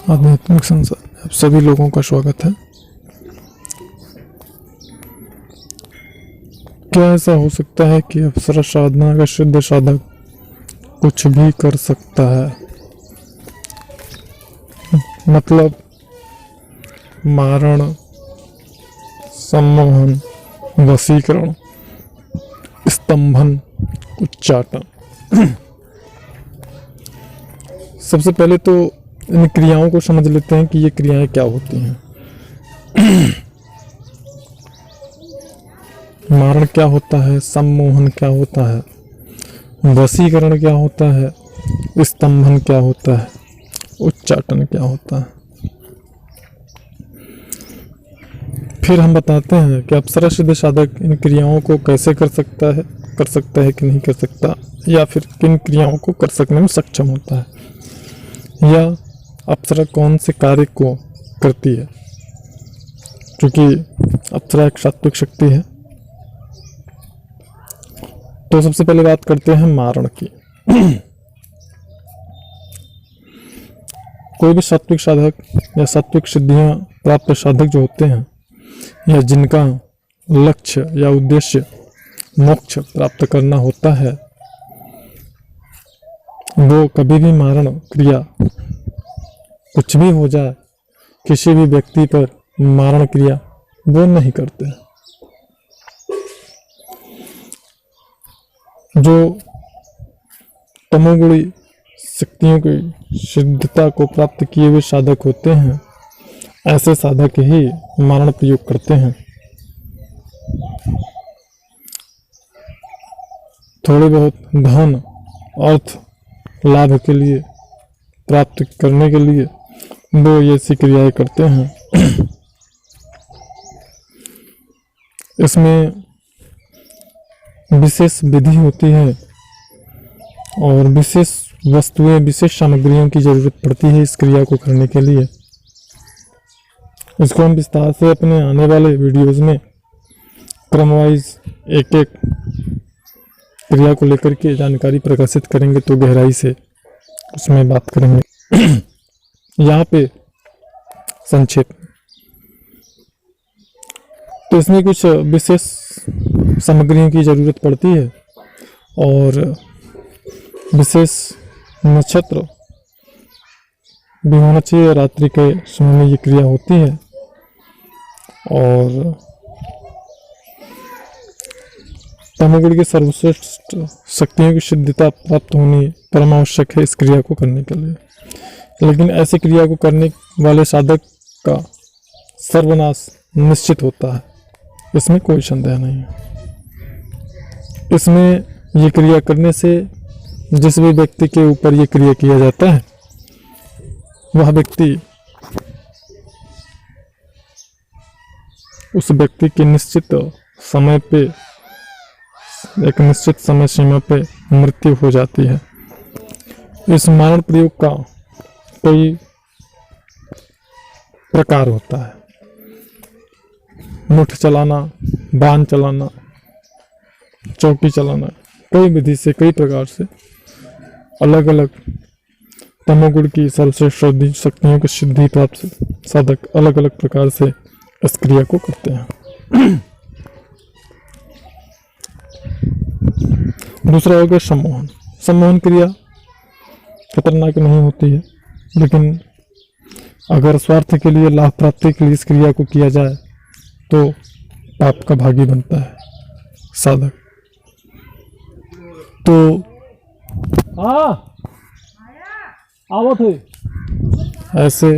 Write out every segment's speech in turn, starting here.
आध्यात्मिक संसार में आप सभी लोगों का स्वागत है। क्या ऐसा हो सकता है कि अप्सरा साधना का सिद्ध साधक कुछ भी कर सकता है? मतलब मारण, सम्मोहन, वशीकरण, स्तंभन, उच्चाटन। सबसे पहले तो इन क्रियाओं को समझ लेते हैं कि ये क्रियाएं क्या होती हैं। मारण क्या होता है, सम्मोहन क्या होता है, वशीकरण क्या होता है, स्तंभन क्या होता है, उच्चाटन क्या होता है। फिर हम बताते हैं कि अप्सरा सिद्ध साधक इन क्रियाओं को कैसे कर सकता है कि नहीं कर सकता, या फिर किन क्रियाओं को कर सकने में सक्षम होता है, या अप्सरा कौन से कार्य को करती है। क्योंकि अप्सरा एक सात्विक शक्ति है। तो सबसे पहले बात करते हैं मारण की। कोई भी सात्विक साधक या सात्विक सिद्धियां प्राप्त साधक जो होते हैं, या जिनका लक्ष्य या उद्देश्य मोक्ष प्राप्त करना होता है, वो कभी भी मारण क्रिया, कुछ भी हो जाए, किसी भी व्यक्ति पर मारण क्रिया वो नहीं करते। जो तमोगुणी शक्तियों की सिद्धता को प्राप्त किए हुए साधक होते हैं, ऐसे साधक ही मारण प्रयोग करते हैं। थोड़े बहुत धन, अर्थ, लाभ के लिए, प्राप्त करने के लिए वो ऐसी क्रियाएं करते हैं। इसमें विशेष विधि होती है और विशेष वस्तुएं, विशेष सामग्रियों की जरूरत पड़ती है इस क्रिया को करने के लिए। इसको हम विस्तार से अपने आने वाले वीडियोस में क्रमवाइज एक एक क्रिया को लेकर के जानकारी प्रकाशित करेंगे, तो गहराई से उसमें बात करेंगे। यहाँ पे संक्षेप, तो इसमें कुछ विशेष सामग्रियों की जरूरत पड़ती है और विशेष नक्षत्र भी होना चाहिए। रात्रि के समय में ये क्रिया होती है और तमोगुण की सर्वश्रेष्ठ शक्तियों की सिद्धता प्राप्त होनी परमावश्यक है इस क्रिया को करने के लिए। लेकिन ऐसी क्रिया को करने वाले साधक का सर्वनाश निश्चित होता है, इसमें कोई संदेह नहीं है। इसमें ये क्रिया करने से जिस भी व्यक्ति के ऊपर ये क्रिया किया जाता है, वह व्यक्ति उस व्यक्ति की निश्चित समय पे, एक निश्चित समय सीमा पे मृत्यु हो जाती है। इस मारण प्रयोग का कई प्रकार होता है। मुठ चलाना, बाण चलाना, चौकी चलाना, कई विधि से, कई प्रकार से अलग अलग तमोगुण की सर्वश्रेष्ठ शक्तियों की सिद्धि प्राप्त साधक अलग अलग प्रकार से इस क्रिया को करते हैं। दूसरा हो गया सम्मोहन। सम्मोहन क्रिया खतरनाक नहीं होती है, लेकिन अगर स्वार्थ के लिए, लाभ प्राप्ति के लिए इस क्रिया को किया जाए तो पाप का भागी बनता है साधक। तो आवत है ऐसे,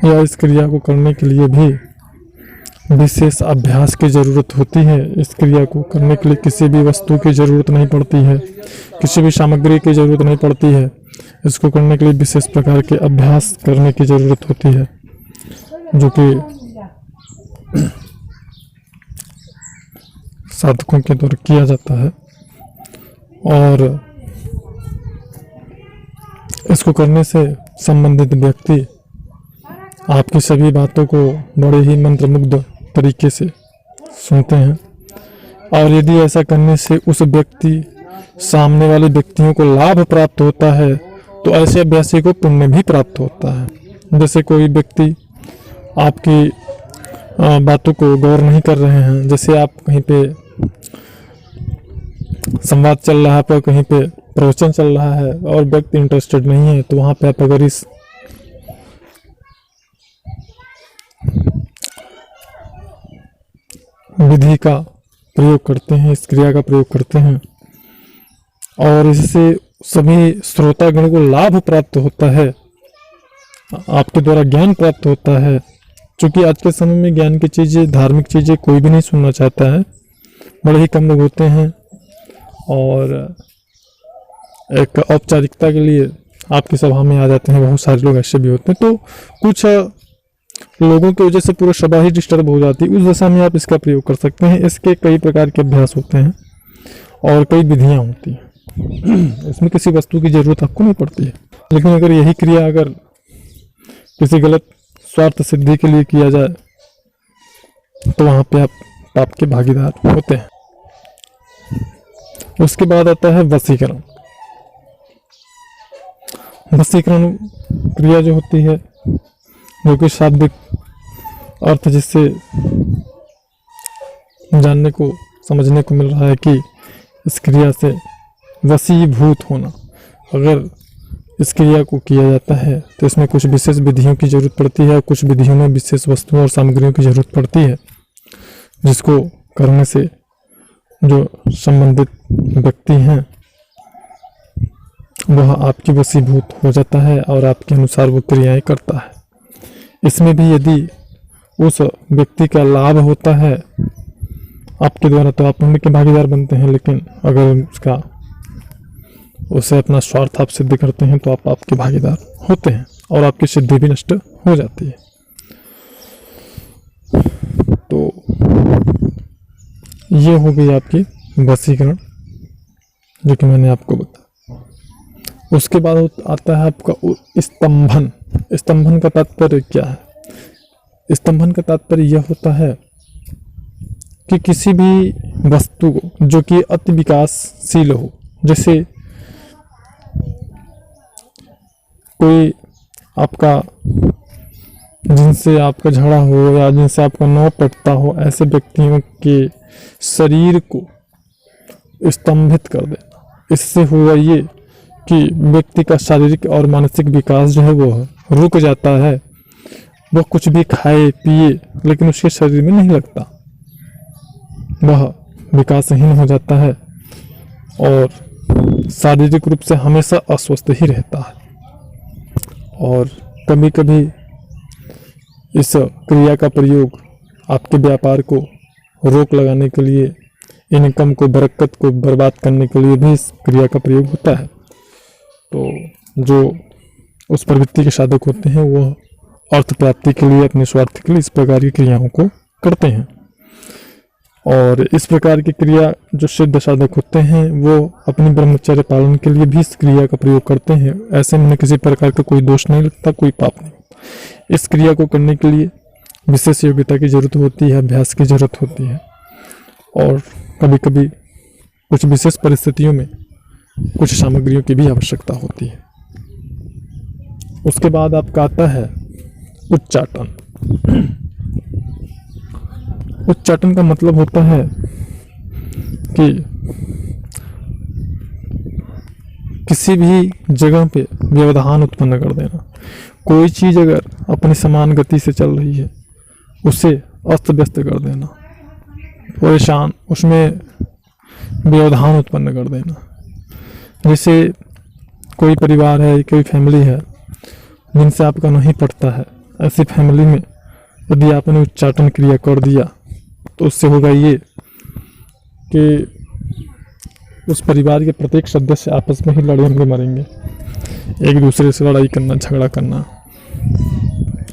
या इस क्रिया को करने के लिए भी विशेष अभ्यास की जरूरत होती है। इस क्रिया को करने के लिए किसी भी वस्तु की जरूरत नहीं पड़ती है, किसी भी सामग्री की जरूरत नहीं पड़ती है। इसको करने के लिए विशेष प्रकार के अभ्यास करने की जरूरत होती है, जो कि साधकों के द्वारा किया जाता है। और इसको करने से संबंधित व्यक्ति आपकी सभी बातों को बड़े ही मंत्रमुग्ध तरीके से सुनते हैं। और यदि ऐसा करने से उस व्यक्ति, सामने वाले व्यक्तियों को लाभ प्राप्त होता है, तो ऐसे अभ्यासी को पुण्य भी प्राप्त होता है। जैसे कोई व्यक्ति आपकी बातों को गौर नहीं कर रहे हैं, जैसे आप कहीं पे संवाद चल रहा है, पर कहीं पे प्रवचन चल रहा है और व्यक्ति इंटरेस्टेड नहीं है, तो वहां पे आप अगर इस विधि का प्रयोग करते हैं, इस क्रिया का प्रयोग करते हैं, और इससे सभी श्रोतागण को लाभ प्राप्त होता है, आपके द्वारा ज्ञान प्राप्त होता है। क्योंकि आज के समय में ज्ञान की चीज़ें, धार्मिक चीज़ें कोई भी नहीं सुनना चाहता है, बड़े ही कम लोग होते हैं, और एक औपचारिकता के लिए आपकी सभा में आ जाते हैं, बहुत सारे लोग ऐसे भी होते हैं। तो कुछ लोगों की वजह से पूरा सभा ही डिस्टर्ब हो जाती है, उस दशा में आप इसका प्रयोग कर सकते हैं। इसके कई प्रकार के अभ्यास होते हैं और कई विधियां होती हैं। इसमें किसी वस्तु की जरूरत आपको नहीं पड़ती है, लेकिन अगर यही क्रिया अगर किसी गलत स्वार्थ सिद्धि के लिए किया जाए तो वहां पे आप पाप के भागीदार होते हैं। उसके बाद आता है वशीकरण। वशीकरण क्रिया जो होती है, जो कि शाब्दिक अर्थ जिससे जानने को, समझने को मिल रहा है कि इस क्रिया से वशीभूत होना। अगर इस क्रिया को किया जाता है तो इसमें कुछ विशेष विधियों की जरूरत पड़ती है, कुछ विधियों में विशेष वस्तुओं और सामग्रियों की जरूरत पड़ती है, जिसको करने से जो संबंधित व्यक्ति हैं वह आपकी वशीभूत हो जाता है और आपके अनुसार वो क्रियाएं करता है। इसमें भी यदि उस व्यक्ति का लाभ होता है आपके द्वारा तो आप पुण्य के भागीदार बनते हैं, लेकिन अगर उसे अपना स्वार्थ आप सिद्ध करते हैं तो आप आपके भागीदार होते हैं और आपकी सिद्धि भी नष्ट हो जाती है। तो ये हो गई आपकी वशीकरण, जो कि मैंने आपको बताया। उसके बाद आता है आपका स्तंभन। स्तंभन का तात्पर्य क्या है? स्तंभन का तात्पर्य यह होता है कि किसी भी वस्तु को जो कि अति विकासशील हो, जैसे कोई आपका जिनसे आपका झगड़ा हो या जिनसे आपका नौ पटता हो, ऐसे व्यक्तियों के शरीर को स्तंभित कर देना। इससे हुआ ये कि व्यक्ति का शारीरिक और मानसिक विकास जो है वो रुक जाता है। वह कुछ भी खाए पिए लेकिन उसके शरीर में नहीं लगता, वह विकासहीन हो जाता है और शारीरिक रूप से हमेशा अस्वस्थ ही रहता है। और कभी कभी इस क्रिया का प्रयोग आपके व्यापार को रोक लगाने के लिए, इनकम को, बरकत को बर्बाद करने के लिए भी इस क्रिया का प्रयोग होता है। तो जो उस प्रवृत्ति के साधक होते हैं वो अर्थ प्राप्ति के लिए, अपने स्वार्थ के लिए इस प्रकार की क्रियाओं को करते हैं। और इस प्रकार की क्रिया जो सिद्ध साधक होते हैं वो अपनी ब्रह्मचर्य पालन के लिए भी इस क्रिया का प्रयोग करते हैं। ऐसे में किसी प्रकार का कोई दोष नहीं लगता, कोई पाप नहीं। इस क्रिया को करने के लिए विशेष योग्यता की जरूरत होती है, अभ्यास की जरूरत होती है, और कभी कभी कुछ विशेष परिस्थितियों में कुछ सामग्रियों की भी आवश्यकता होती है। उसके बाद आपका आता है उच्चाटन। उच्चाटन का मतलब होता है कि किसी भी जगह पे व्यवधान उत्पन्न कर देना। कोई चीज अगर अपनी समान गति से चल रही है उसे अस्त व्यस्त कर देना, परेशान, उसमें व्यवधान उत्पन्न कर देना। जैसे कोई परिवार है, कोई फैमिली है जिनसे आपका नहीं पड़ता है, ऐसी फैमिली में यदि आपने उच्चाटन क्रिया कर दिया तो उससे होगा ये कि उस परिवार के प्रत्येक सदस्य आपस में ही लड़ेंगे, मरेंगे, एक दूसरे से लड़ाई करना, झगड़ा करना,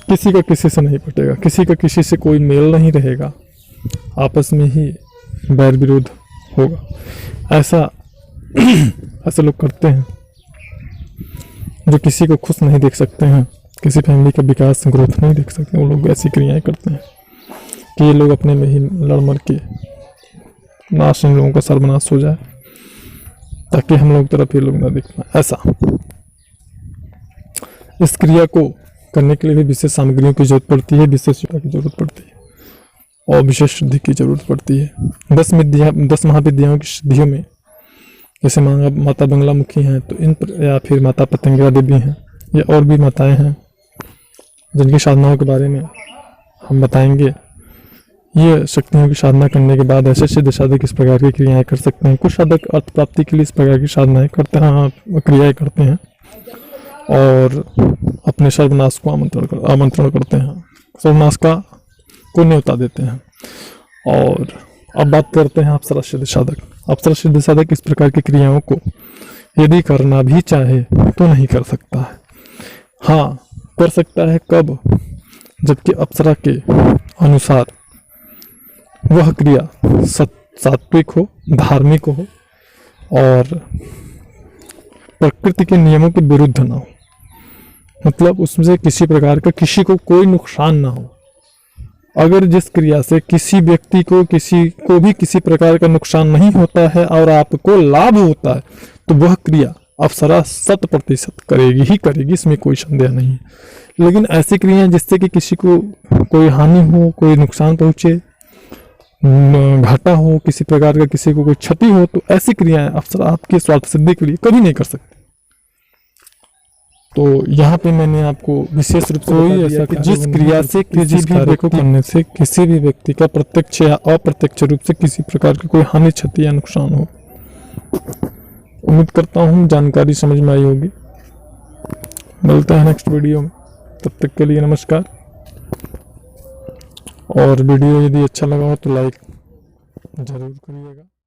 किसी का किसी से नहीं पटेगा, किसी का किसी से कोई मेल नहीं रहेगा, आपस में ही बैर विरोध होगा। ऐसा लोग करते हैं जो किसी को खुश नहीं देख सकते हैं, किसी फैमिली का विकास, ग्रोथ नहीं देख सकते। वो लोग ऐसी क्रियाएं करते हैं कि ये लोग अपने में ही लड़ मर के नाश, इन लोगों का सर्वनाश हो जाए, ताकि हम लोग तरफ ये लोग ना देख पाए। ऐसा इस क्रिया को करने के लिए भी विशेष सामग्रियों की जरूरत पड़ती है, विशेष उपाय की जरूरत पड़ती है और विशेष शुद्धि की जरूरत पड़ती है। 10 महाविद्याओं की सिद्धियों में जैसे माता बंगलामुखी हैं तो या फिर माता पतंगा देवी हैं या और भी माताएं हैं जिनकी साधनाओं के बारे में हम बताएंगे। ये शक्तियों की साधना करने के बाद ऐसे सिद्ध साधक इस प्रकार की क्रियाएं कर सकते हैं। कुछ साधक अर्थ प्राप्ति के लिए इस प्रकार की साधनाएं करते हैं, क्रियाएं करते हैं और अपने सर्वनाश को आमंत्रण करते हैं, सर्वनाश को न्योता देते हैं। और अब बात करते हैं अप्सरा सिद्ध साधक। अप्सरा सिद्ध साधक इस प्रकार की क्रियाओं को यदि करना भी चाहे तो नहीं कर सकता है। हाँ, कर सकता है कब? जबकि अप्सरा के अनुसार वह क्रिया सात्विक हो, धार्मिक हो और प्रकृति के नियमों के विरुद्ध ना हो, मतलब उसमें किसी प्रकार का किसी को कोई नुकसान ना हो। अगर जिस क्रिया से किसी व्यक्ति को भी किसी प्रकार का नुकसान नहीं होता है और आपको लाभ होता है तो वह क्रिया अप्सरा 100% करेगी ही करेगी, इसमें कोई संदेह नहीं है। लेकिन ऐसी क्रियाएं जिससे कि किसी को कोई हानि हो, कोई नुकसान पहुंचे, घाटा हो, किसी प्रकार का किसी को कोई क्षति हो, तो ऐसी क्रियाएं अप्सरा आपकी स्वार्थ सिद्धि के लिए कभी नहीं कर सकती। तो यहाँ पे मैंने आपको विशेष रूप से ऐसा कि जिस क्रिया से किसी भी कार्य को करने से किसी भी व्यक्ति का प्रत्यक्ष या अप्रत्यक्ष रूप से किसी प्रकार की कोई हानि, क्षति या नुकसान हो। उम्मीद करता हूँ जानकारी समझ में आई होगी। मिलते हैं नेक्स्ट वीडियो में, तब तक के लिए नमस्कार। और वीडियो यदि अच्छा लगा हो तो लाइक जरूर करिएगा।